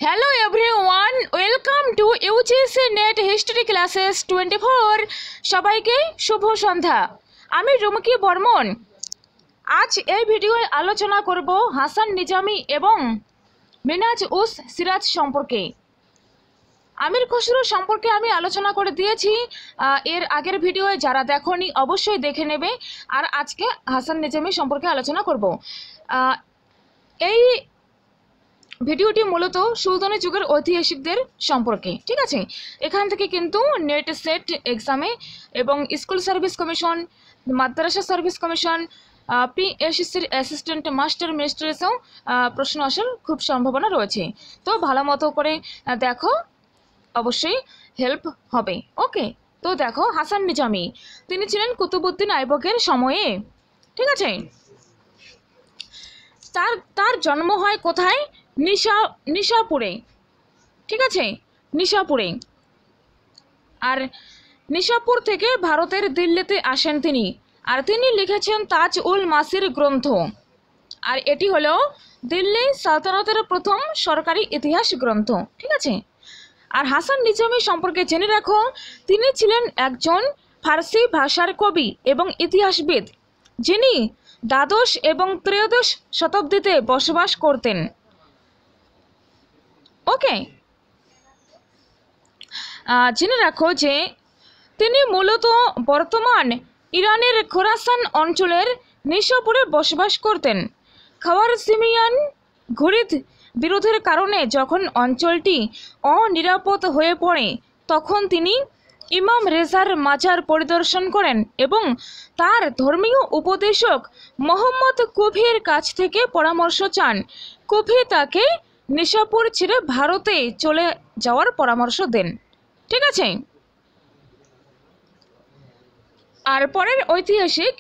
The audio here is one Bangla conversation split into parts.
Hello everyone, welcome to UGC Net History Classes 24 সবাইকে শুভ সন্ধ্যা। আমি রুমকি বর্মন। আজ এই ভিডিওয় আলোচনা করব হাসান নিজামী এবং মিনাজ উস সিরাজ সম্পর্কে। আমির খসরু সম্পর্কে আমি আলোচনা করে দিয়েছি এর আগের ভিডিওয়ে, যারা দেখোনি অবশ্যই দেখে নেবে। আর আজকে হাসান নিজামী সম্পর্কে আলোচনা করব। এই ভিডিওটি মূলত সুলতানি যুগের ঐতিহাসিকদের সম্পর্কে, ঠিক আছে। এখান থেকে কিন্তু নেট সেট এক্সামে এবং স্কুল সার্ভিস কমিশন, মাদ্রাসা সার্ভিস কমিশন, পিএসসির অ্যাসিস্ট্যান্ট মাস্টার মিনিস্ট্রেসেও প্রশ্ন আসার খুব সম্ভাবনা রয়েছে। তো ভালো মতো করে দেখো, অবশ্যই হেল্প হবে। ওকে, তো দেখো হাসান নিজামী তিনি ছিলেন কুতুবউদ্দিন আইবকের সময়ে, ঠিক আছে। তার জন্ম হয় কোথায়? নিশাপুরে, ঠিক আছে, নিশাপুরে। আর নিশাপুর থেকে ভারতের দিল্লিতে আসেন তিনি। আর তিনি লিখেছেন তাজ উল মাসির গ্রন্থ। আর এটি হলো দিল্লি সালতানাতের প্রথম সরকারি ইতিহাস গ্রন্থ, ঠিক আছে। আর হাসান নিজামী সম্পর্কে জেনে রাখো, তিনি ছিলেন একজন ফার্সি ভাষার কবি এবং ইতিহাসবিদ, যিনি দ্বাদশ এবং ত্রয়োদশ শতাব্দীতে বসবাস করতেন। ওকে, জেনে রাখো যে তিনি মূলত বর্তমান ইরানের খোরাসান অঞ্চলের নিশাপুরে বসবাস করতেন। খাওয়ারজিমিয়ান ঘুরিদ বিরোধের কারণে যখন অঞ্চলটি অনিরাপদ হয়ে পড়ে, তখন তিনি ইমাম রেজার মাজার পরিদর্শন করেন এবং তার ধর্মীয় উপদেশক মোহাম্মদ কুফির কাছ থেকে পরামর্শ চান। কুফি তাকে নিশাপুর ছেড়ে ভারতে চলে যাওয়ার পরামর্শ দেন, ঠিক আছে। আর পরের ঐতিহাসিক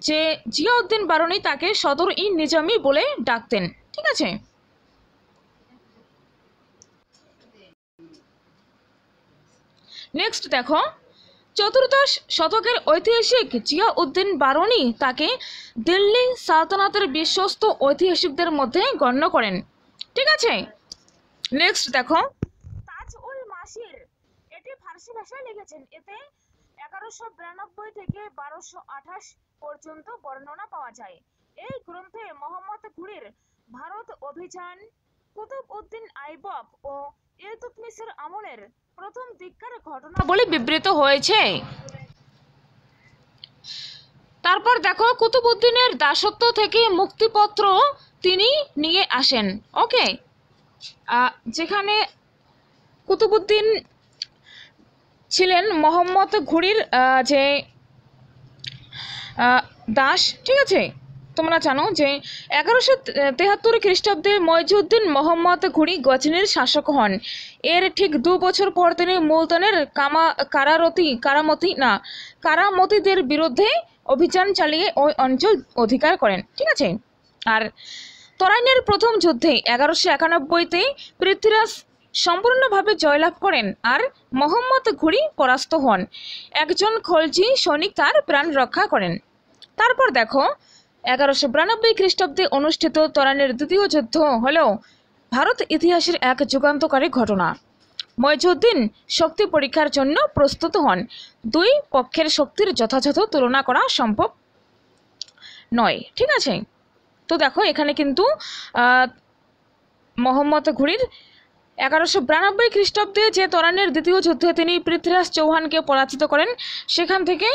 যে জিয়াউদ্দিন বারনী, তাকে সদর ই নিজামী বলে ডাকতেন, ঠিক আছে। নেক্সট দেখো, চতুর্দশ শতকের ঐতিহাসিক জিয়াউদ্দিন বারনী তাকে দিল্লি সালতানাতের বিশ্বস্ত ঐতিহাসিকদের মধ্যে গণ্য করেন, ঠিক আছে। নেক্সট দেখো, তাজ উল মাসির, এটি ফার্সি ভাষায় লিখেছেন। এতে 1192 থেকে 1228 পর্যন্ত বর্ণনা পাওয়া যায়। এই গ্রন্থে মোহাম্মদ ঘুরির ভারত অভিযান, কুতুবউদ্দিন আইবক ও ইলতুৎমিশের আমলের প্রথম দিককার ঘটনা বলে বিবৃত হয়েছে। তারপর দেখো, কুতুবউদ্দিনের দাসত্ব থেকে মুক্তিপত্র তিনি নিয়ে আসেন। ওকে, যেখানে কুতুবউদ্দিন ছিলেন মোহাম্মদ ঘুরির যে দাস, ঠিক আছে। তোমরা জানো যে 1173 খ্রিস্টাব্দে মইজউদ্দিন মোহাম্মদ ঘুরি গজনির শাসক হন। এর ঠিক 2 বছর পর তিনি মুলতানের কারামতিদের বিরুদ্ধে অভিযান চালিয়ে ওই অঞ্চল অধিকার করেন, ঠিক আছে। আর তরাইনের প্রথম যুদ্ধে 1191-তে পৃথ্বীরাজ সম্পূর্ণভাবে জয়লাভ করেন আর মোহাম্মদ ঘুরি পরাস্ত হন। একজন খলজি সৈনিক তার প্রাণ রক্ষা করেন। তারপর দেখো, 1192 খ্রিস্টাব্দে অনুষ্ঠিত তরাইনের দ্বিতীয় যুদ্ধ হল ভারত ইতিহাসের এক যুগান্তকারী ঘটনা। মইজউদ্দিন শক্তি পরীক্ষার জন্য প্রস্তুত হন। দুই পক্ষের শক্তির যথাযথ তুলনা করা সম্ভব নয়, ঠিক আছে। তো দেখো, এখানে কিন্তু মোহাম্মদ ঘুরির 1192 খ্রিস্টাব্দে যে তরাইনের দ্বিতীয় যুদ্ধে তিনি পৃথ্বীরাজ চৌহানকে পরাজিত করেন, সেখান থেকে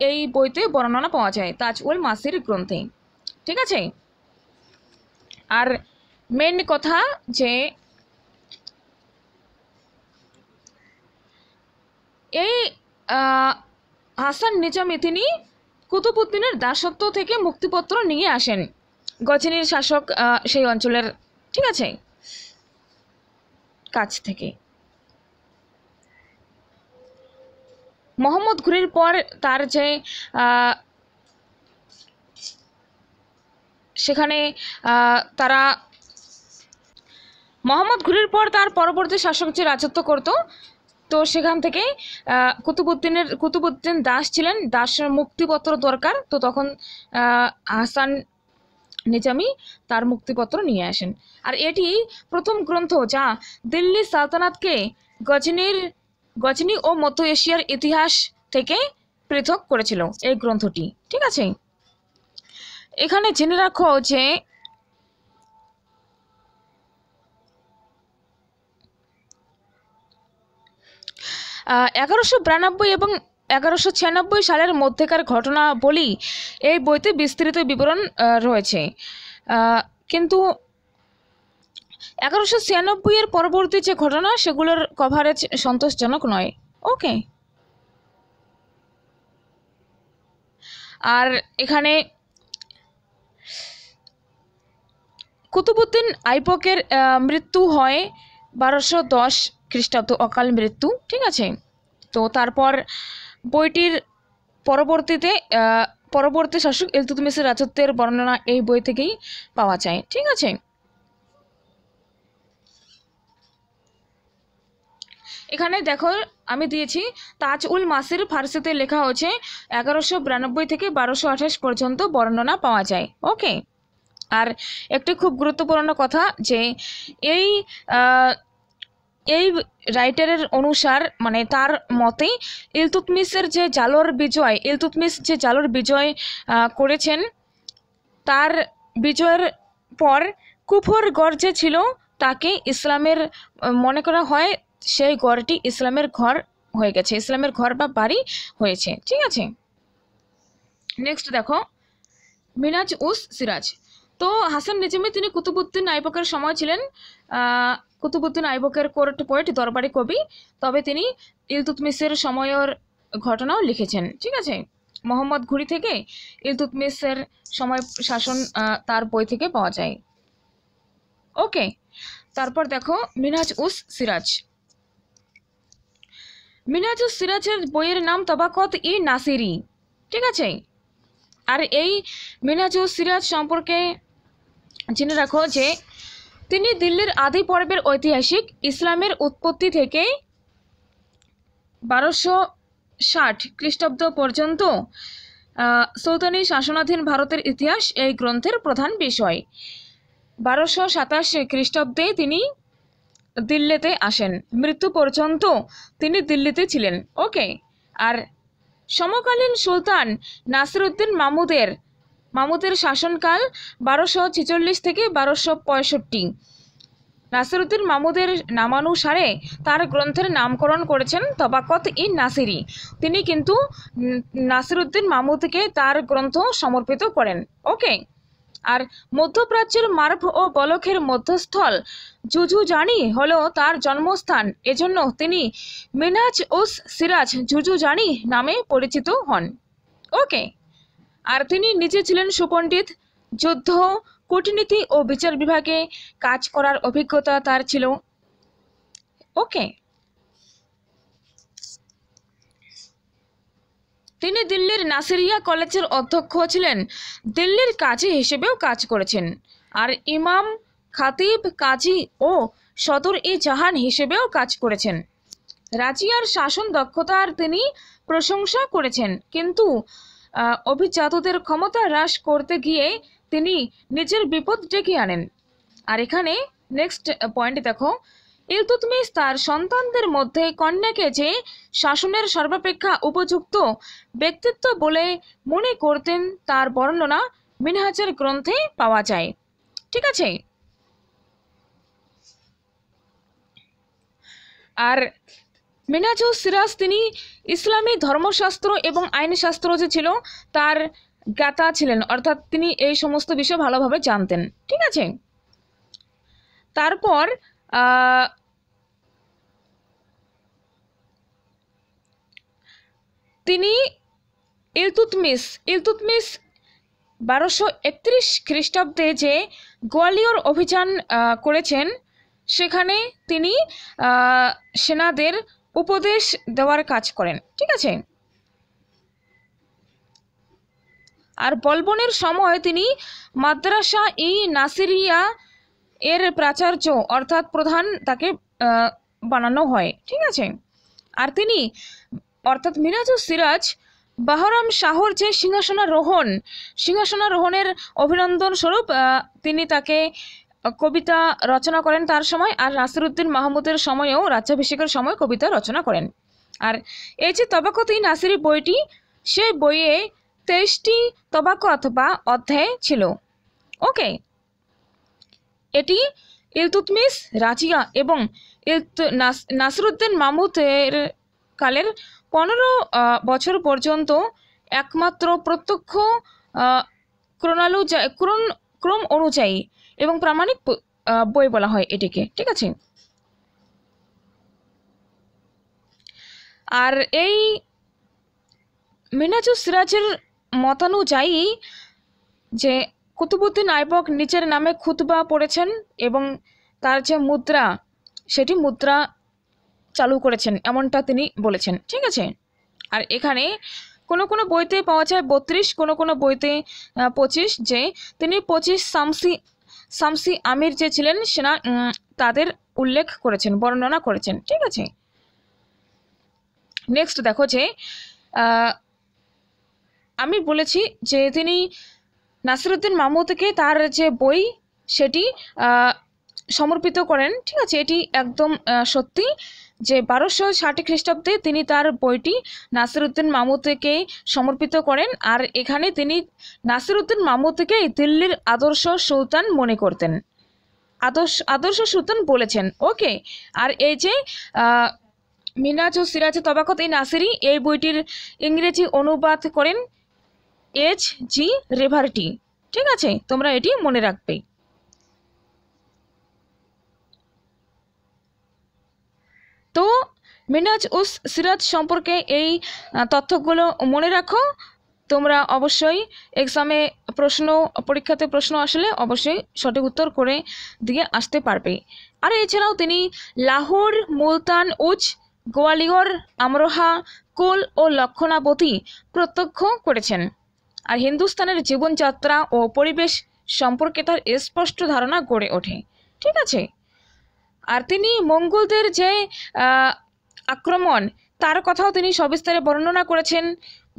এই বইতে বর্ণনা পাওয়া যায় তাজ উল মাসির গ্রন্থে, ঠিক আছে। আর মেন কথা যে এই হাসান নিজামী তিনি কুতুবউদ্দিনের দাসত্ব থেকে মুক্তিপত্র নিয়ে আসেন, গজনির শাসক সেই অঞ্চলের, ঠিক আছে, কাছ থেকে। মোহাম্মদ ঘুরির পর তার যে সেখানে তারা মোহাম্মদ ঘুরির পর তার পরবর্তী শাসক যে রাজত্ব করত, তো সেখান থেকে কুতুবউদ্দিন দাস ছিলেন, দাসের মুক্তিপত্র দরকার। তো তখন হাসান নিজামী তার মুক্তিপত্র নিয়ে আসেন। আর এটি প্রথম গ্রন্থ যা দিল্লি সালতানাতকে গজনি ও মধ্য এশিয়ার ইতিহাস থেকে পৃথক করেছিল এই গ্রন্থটি। ঠিক আছে, এখানে জেনে রাখো যে 1192 এবং 1196 সালের মধ্যেকার ঘটনা বলি এই বইতে বিস্তৃত বিবরণ রয়েছে, কিন্তু 1196 এর পরবর্তী যে ঘটনা সেগুলোর কভারেজ সন্তোষজনক নয়। ওকে, আর এখানে কুতুবউদ্দিন আইবকের মৃত্যু হয় 1210 খ্রিস্টাব্দ, অকাল মৃত্যু। ঠিক আছে, তো তারপর বইটির পরবর্তী শাসক ইলতুৎমিশের রাজত্বের বর্ণনা এই বই থেকেই পাওয়া যায়। ঠিক আছে, এখানে দেখো আমি দিয়েছি তাজ উল মাসির ফার্সিতে লেখা হয়েছে 1192 থেকে 1228 পর্যন্ত বর্ণনা পাওয়া যায়। ওকে, আর একটি খুব গুরুত্বপূর্ণ কথা যে এই রাইটারের অনুসার, মানে তার মতে ইলতুৎমিশ যে জালোর বিজয় করেছেন, তার বিজয়ের পর কুফরগড় যে ছিল তাকে ইসলামের মনে করা হয়, সেই গড়টি ইসলামের ঘর হয়ে গেছে, ইসলামের ঘর বা বাড়ি হয়েছে। ঠিক আছে, নেক্সট দেখো মিনাজ উস সিরাজ। তো হাসান নিজামী তিনি কুতুবউদ্দিন আইবকের সময় ছিলেন কুতুবউদ্দিন আইবকের কোর্ট পোয়েট, দরবারি কবি, তবে তিনি ইলতুৎমিশের সময়ের ঘটনাও লিখেছেন। ঠিক আছে, মোহাম্মদ ঘুরি থেকে ইলতুৎমিশের সময় শাসন তার বই থেকে পাওয়া যায়। ওকে, তারপর দেখো মিনহাজ উস সিরাজ। মিনহাজ উস সিরাজের বইয়ের নাম তবাকত ই নাসিরি। ঠিক আছে, আর এই মিনহাজ উস সিরাজ সম্পর্কে জেনে রাখো যে তিনি দিল্লির আদি পর্বের ঐতিহাসিক ইসলামের উৎপত্তি থেকে 1260 খ্রিস্টাব্দ পর্যন্ত সুলতানি শাসনাধীন ভারতের ইতিহাস এই গ্রন্থের প্রধান বিষয়। 1227 খ্রিস্টাব্দে তিনি দিল্লিতে আসেন, মৃত্যু পর্যন্ত তিনি দিল্লিতে ছিলেন। ওকে, আর সমকালীন সুলতান নাসিরউদ্দিন মামুদের শাসনকাল 1246 থেকে 1265। নাসিরউদ্দিন মামুদের নামানুসারে তার গ্রন্থের নামকরণ করেছেন তবাকত ই নাসিরি। তিনি কিন্তু নাসিরউদ্দিন মামুদকে তার গ্রন্থ সমর্পিত করেন। ওকে, আর মধ্যপ্রাচ্যের মারভ ও বলখের মধ্যস্থল জুজুজানি হলো তার জন্মস্থান, এজন্য তিনি মিনহাজ উস সিরাজ জুজুজানি নামে পরিচিত হন। ওকে, আর তিনি নিজে ছিলেন সুপণ্ডিত, যুদ্ধ, কূটনীতি ও বিচার বিভাগে কাজ করার অভিজ্ঞতা তার ছিল। ওকে, তিনি দিল্লির নাসিরিয়া কলেজের অধ্যক্ষ ছিলেন, দিল্লির কাজী হিসেবেও কাজ করেছেন, আর ইমাম, খাতিব, কাজী ও সদর ই জাহান হিসেবেও কাজ করেছেন। রাজিয়ার শাসন দক্ষতার তিনি প্রশংসা করেছেন, কিন্তু অভিজাতদের ক্ষমতা হ্রাস করতে গিয়ে তিনি নিজের বিপদ ডেকে আনেন। আর এখানে নেক্সট পয়েন্ট দেখো, ইলতুৎমিশ তার সন্তানদের মধ্যে কন্যাকে যে শাসনের সর্বাপেক্ষা উপযুক্ত ব্যক্তিত্ব বলে মনে করতেন তার বর্ণনা মিনহাজের গ্রন্থে পাওয়া যায়। ঠিক আছে, আর মিনহাজ উস সিরাজ তিনি ইসলামী ধর্মশাস্ত্র এবং আইনশাস্ত্র যে ছিল তার জ্ঞাতা ছিলেন, অর্থাৎ তিনি এই সমস্ত বিষয় ভালোভাবে জানতেন। ঠিক আছে, তারপর তিনি ইলতুৎমিশ 1231 খ্রিস্টাব্দে যে গোয়ালিয়র অভিযান করেছেন, সেখানে তিনি সেনাদের উপদেশ দেওয়ার কাজ করেন। ঠিক আছে, আর বলবনের সময় তিনি মাদ্রাসা ই নাসিরিয়া এর প্রাচার্য অর্থাৎ প্রধান তাকে বানানো হয়। ঠিক আছে, আর তিনি অর্থাৎ মিনহাজ উস সিরাজ বাহরাম শাহর যে সিংহাসনারোহণের অভিনন্দন স্বরূপ তিনি তাকে কবিতা রচনা করেন তার সময়, আর নাসিরউদ্দিন মাহমুদের সময়েও রাজ্যাভিষেকের সময় কবিতা রচনা করেন। আর এই যে তবাকত-ই নাসিরি বইটি, সেই বইয়ে 23টি তবাকত বা অধ্যায় ছিল। ওকে, এটি ইলতুৎমিশ, রাজিয়া এবং নাসিরউদ্দিন মাহমুদের কালের 15 বছর পর্যন্ত একমাত্র প্রত্যক্ষ ক্রম অনুযায়ী এবং প্রামাণিক বই বলা হয় এটিকে, ঠিক আছে। আর এই মিনহাজুস সিরাজের মতানুযায়ী যে কুতুবউদ্দিন আইবক নিজের নামে খুতবা পড়েছেন এবং তার যে মুদ্রা, সেটি মুদ্রা চালু করেছেন, এমনটা তিনি বলেছেন, ঠিক আছে। আর এখানে কোনো কোনো বইতে পাওয়া যায় 32, কোনো কোনো বইতে 25, যে তিনি 25 শামসি আমির যে ছিলেন সেনা তাদের উল্লেখ করেছেন, বর্ণনা করেছেন, ঠিক আছে। নেক্সট দেখো যে আমি বলেছি যে তিনি নাসিরউদ্দিন মাহমুদকে তার যে বই সেটি সমর্পিত করেন, ঠিক আছে। এটি একদম সত্যি যে 1260 খ্রিস্টাব্দে তিনি তার বইটি নাসিরউদ্দিন মাহমুদকে সমর্পিত করেন। আর এখানে তিনি নাসিরউদ্দিন মাহমুদকে দিল্লির আদর্শ সুলতান মনে করতেন, আদর্শ সুলতান বলেছেন। ওকে, আর এই যে মিনহাজুস সিরাজে তবাকত-ই নাসিরি, এই বইটির ইংরেজি অনুবাদ করেন H.G. রেভারটি, ঠিক আছে, তোমরা এটি মনে রাখবে। তো মিনহাজুস সিরাজ সম্পর্কে এই তথ্যগুলো মনে রাখো। তোমরা অবশ্যই এক্সামে পরীক্ষাতে প্রশ্ন আসলে অবশ্যই সঠিক উত্তর করে দিয়ে আসতে পারবে। আর এছাড়াও তিনি লাহোর, মুলতান, উচ, গোয়ালিয়র, আমরোহা, কোল ও লক্ষণাবতী প্রত্যক্ষ করেছেন। আর হিন্দুস্তানের জীবনযাত্রা ও পরিবেশ সম্পর্কে তার স্পষ্ট ধারণা গড়ে ওঠে, ঠিক আছে। আর তিনি মঙ্গলদের যে আক্রমণ, তার কথাও তিনি সবিস্তারে বর্ণনা করেছেন।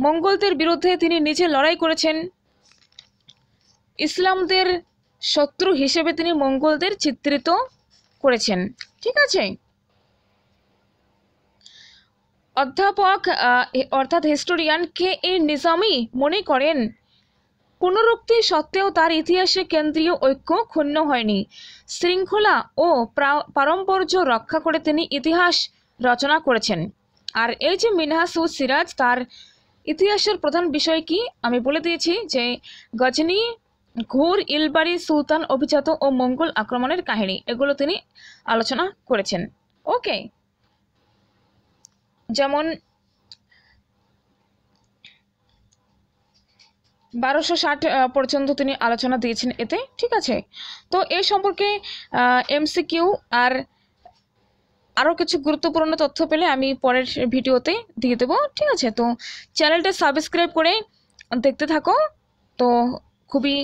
মঙ্গলদের বিরুদ্ধে তিনি নিজে লড়াই করেছেন। ইসলামদের শত্রু হিসেবে তিনি মঙ্গলদের চিত্রিত করেছেন, ঠিক আছে। অধ্যাপক অর্থাৎ হিস্টোরিয়ান K.A. নিজামী মনে করেন পুনরুক্তি সত্ত্বেও তার ইতিহাসে কেন্দ্রীয় ঐক্য ক্ষুণ্ণ হয়নি। শৃঙ্খলা ও পারম্পর্য রক্ষা করে তিনি ইতিহাস রচনা করেছেন। আর এই যে মিনহাজুস সিরাজ, তার ইতিহাসের প্রধান বিষয় কি আমি বলে দিয়েছি, যে গজনি, ঘুর, ইলবাড়ি সুলতান অভিজাত ও মঙ্গল আক্রমণের কাহিনী, এগুলো তিনি আলোচনা করেছেন। ওকে, যেমন 1260 পর্যন্ত তিনি আলোচনা দিয়েছেন এতে, ঠিক আছে। তো এই সম্পর্কে MCQ আর আরও কিছু গুরুত্বপূর্ণ তথ্য পেলে আমি পরের ভিডিওতে দিয়ে দেবো, ঠিক আছে। তো চ্যানেলটা সাবস্ক্রাইব করে দেখতে থাকো। তো খুবই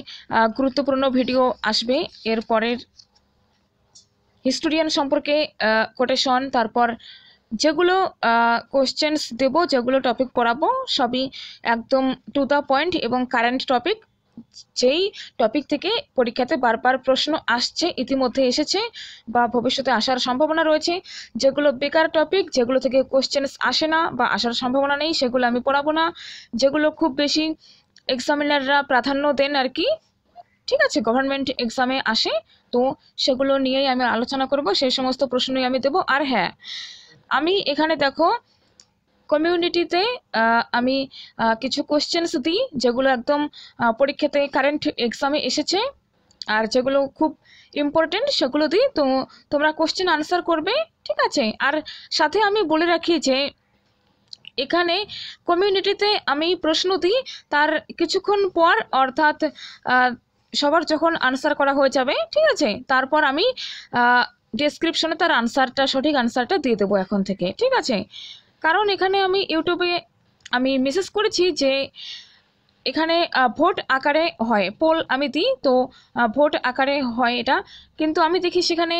গুরুত্বপূর্ণ ভিডিও আসবে এর পরের। হিস্টোরিয়ান সম্পর্কে কোটেশন, তারপর যেগুলো কোশ্চেন্স দেব, যেগুলো টপিক পড়াবো, সবই একদম টু দ্য পয়েন্ট এবং কারেন্ট টপিক, যেই টপিক থেকে পরীক্ষাতে বারবার প্রশ্ন আসছে, ইতিমধ্যে এসেছে বা ভবিষ্যতে আসার সম্ভাবনা রয়েছে। যেগুলো বেকার টপিক, যেগুলো থেকে কোশ্চেন্স আসে না বা আসার সম্ভাবনা নেই, সেগুলো আমি পড়াবো না। যেগুলো খুব বেশি এক্সামিনাররা প্রাধান্য দেন আর কি, ঠিক আছে, গভর্নমেন্ট এক্সামে আসে, তো সেগুলো নিয়েই আমি আলোচনা করব, সেই সমস্ত প্রশ্নই আমি দেব। আর হ্যাঁ, আমি এখানে দেখো কমিউনিটিতে আমি কিছু কোশ্চেন্স দিই, যেগুলো একদম পরীক্ষাতে কারেন্ট এক্সামে এসেছে, আর যেগুলো খুব ইম্পর্টেন্ট সেগুলো দিই। তো তোমরা কোশ্চেন আনসার করবে, ঠিক আছে। আর সাথে আমি বলে রাখি যে এখানে কমিউনিটিতে আমি প্রশ্ন দিই, তার কিছুক্ষণ পর, অর্থাৎ সবার যখন আনসার করা হয়ে যাবে, ঠিক আছে, তারপর আমি ডেসক্রিপশনে তার আনসারটা, সঠিক আনসারটা দিয়ে দেবো এখন থেকে, ঠিক আছে। কারণ এখানে আমি ইউটিউবে আমি মেসেজ করেছি যে এখানে ভোট আকারে হয়, পোল আমি দিই, তো ভোট আকারে হয় এটা, কিন্তু আমি দেখি সেখানে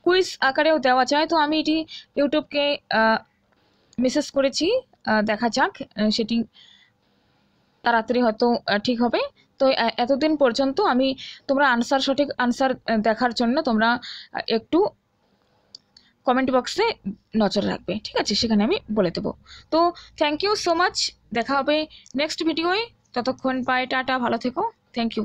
কুইজ আকারেও দেওয়া যায়। তো আমি এটি ইউটিউবকে মেসেজ করেছি দেখা যাক সেটি তাড়াতাড়ি হয়তো ঠিক হবে। তো এতদিন পর্যন্ত আমি তোমরা সঠিক আনসার দেখার জন্য তোমরা একটু কমেন্ট বক্সে নজর রাখবে, ঠিক আছে? সেখানে আমি বলে দেবো। তো থ্যাংক ইউ সো মাচ, দেখা হবে নেক্সট ভিডিওয়ে। ততক্ষণ বাই, টাটা, ভালো থেকো, থ্যাংক ইউ।